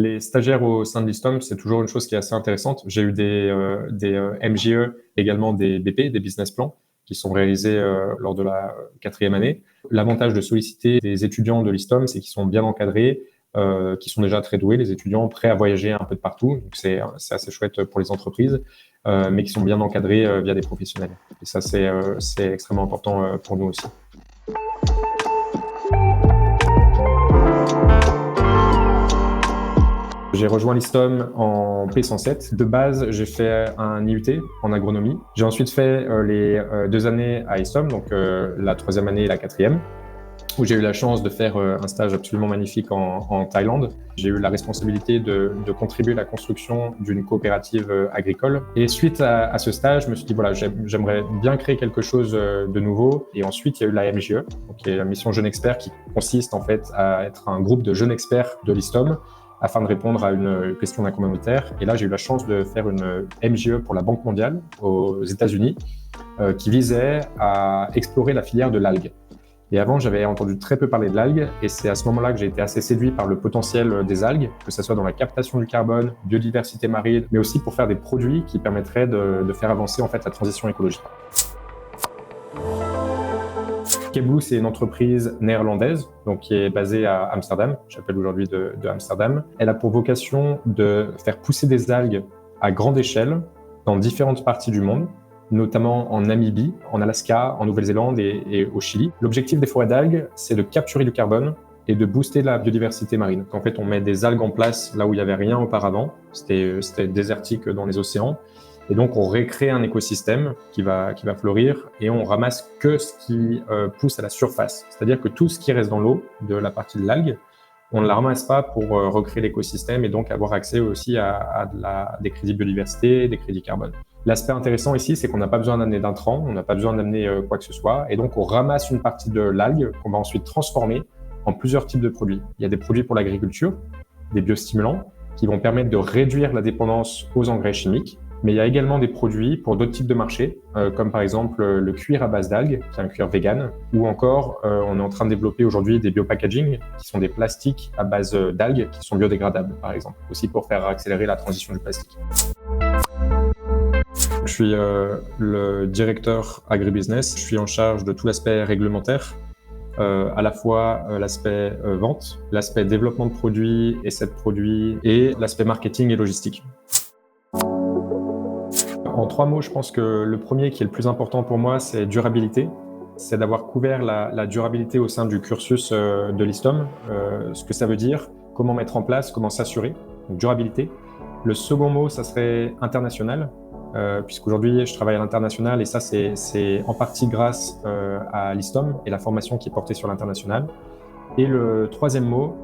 Les stagiaires au sein de l'ISTOM, c'est toujours une chose qui est assez intéressante. J'ai eu des MJE, également des BP, des business plans, qui sont réalisés lors de la 4e année. L'avantage de solliciter des étudiants de l'ISTOM, c'est qu'ils sont bien encadrés, qui sont déjà très doués, les étudiants prêts à voyager un peu de partout. Donc c'est assez chouette pour les entreprises, mais qui sont bien encadrés via des professionnels. Et ça, c'est extrêmement important pour nous aussi. J'ai rejoint l'ISTOM en P107. De base, j'ai fait un IUT en agronomie. J'ai ensuite fait les 2 années à ISTOM, donc la 3e année et la 4e, où j'ai eu la chance de faire un stage absolument magnifique en Thaïlande. J'ai eu la responsabilité de contribuer à la construction d'une coopérative agricole. Et suite à ce stage, je me suis dit, voilà, j'aimerais bien créer quelque chose de nouveau. Et ensuite, il y a eu la MJE, donc, qui est la mission Jeunes Experts, qui consiste en fait à être un groupe de jeunes experts de l'ISTOM, afin de répondre à une question d'un communautaire. Et là, j'ai eu la chance de faire une MJE pour la Banque mondiale aux États-Unis, qui visait à explorer la filière de l'algue. Et avant, j'avais entendu très peu parler de l'algue, et c'est à ce moment-là que j'ai été assez séduit par le potentiel des algues, que ce soit dans la captation du carbone, biodiversité marine, mais aussi pour faire des produits qui permettraient de faire avancer en fait la transition écologique. Scapeblue, c'est une entreprise néerlandaise, donc qui est basée à Amsterdam. J'appelle aujourd'hui de Amsterdam. Elle a pour vocation de faire pousser des algues à grande échelle dans différentes parties du monde, notamment en Namibie, en Alaska, en Nouvelle-Zélande et au Chili. L'objectif des forêts d'algues, c'est de capturer du carbone et de booster la biodiversité marine. En fait, on met des algues en place là où il n'y avait rien auparavant. C'était désertique dans les océans. Et donc, on récrée un écosystème qui va fleurir et on ramasse que ce qui pousse à la surface. C'est-à-dire que tout ce qui reste dans l'eau de la partie de l'algue, on ne la ramasse pas pour recréer l'écosystème et donc avoir accès aussi à des crédits biodiversité, des crédits carbone. L'aspect intéressant ici, c'est qu'on n'a pas besoin d'amener d'intrants, on n'a pas besoin d'amener quoi que ce soit. Et donc, on ramasse une partie de l'algue qu'on va ensuite transformer en plusieurs types de produits. Il y a des produits pour l'agriculture, des biostimulants qui vont permettre de réduire la dépendance aux engrais chimiques. Mais il y a également des produits pour d'autres types de marchés, comme par exemple le cuir à base d'algues, qui est un cuir vegan, ou encore on est en train de développer aujourd'hui des biopackaging, qui sont des plastiques à base d'algues qui sont biodégradables, par exemple, aussi pour faire accélérer la transition du plastique. Je suis le directeur agribusiness, je suis en charge de tout l'aspect réglementaire, à la fois l'aspect vente, l'aspect développement de produits, essais de produits et l'aspect marketing et logistique. En 3 mots, je pense que le premier qui est le plus important pour moi, c'est durabilité. C'est d'avoir couvert la durabilité au sein du cursus de l'ISTOM, ce que ça veut dire, comment mettre en place, comment s'assurer, donc durabilité. Le second mot, ça serait international, puisqu'aujourd'hui, je travaille à l'international et ça, c'est en partie grâce à l'ISTOM et la formation qui est portée sur l'international. Et le troisième mot,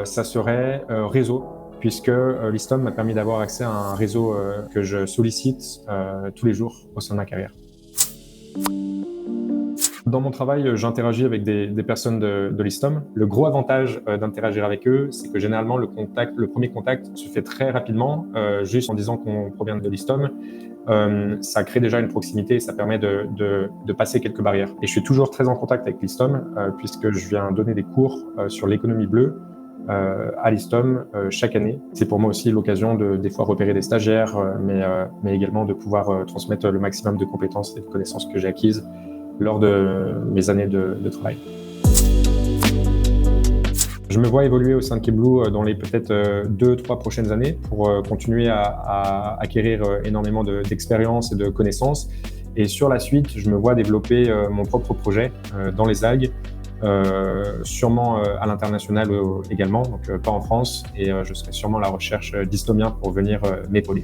ça serait réseau, puisque l'ISTOM m'a permis d'avoir accès à un réseau que je sollicite tous les jours au sein de ma carrière. Dans mon travail, j'interagis avec des personnes de l'ISTOM. Le gros avantage d'interagir avec eux, c'est que généralement, le premier contact se fait très rapidement, juste en disant qu'on provient de l'ISTOM. Ça crée déjà une proximité et ça permet de passer quelques barrières. Et je suis toujours très en contact avec l'ISTOM, puisque je viens donner des cours sur l'économie bleue à l'ISTOM chaque année. C'est pour moi aussi l'occasion de des fois repérer des stagiaires, mais également de pouvoir transmettre le maximum de compétences et de connaissances que j'ai acquises lors de mes années de travail. Je me vois évoluer au sein de Scapeblue dans les peut-être 2-3 prochaines années pour continuer à acquérir énormément d'expérience et de connaissances. Et sur la suite, je me vois développer mon propre projet dans les algues, sûrement à l'international également, donc pas en France, et je serai sûrement à la recherche d'histomiens pour venir m'épauler.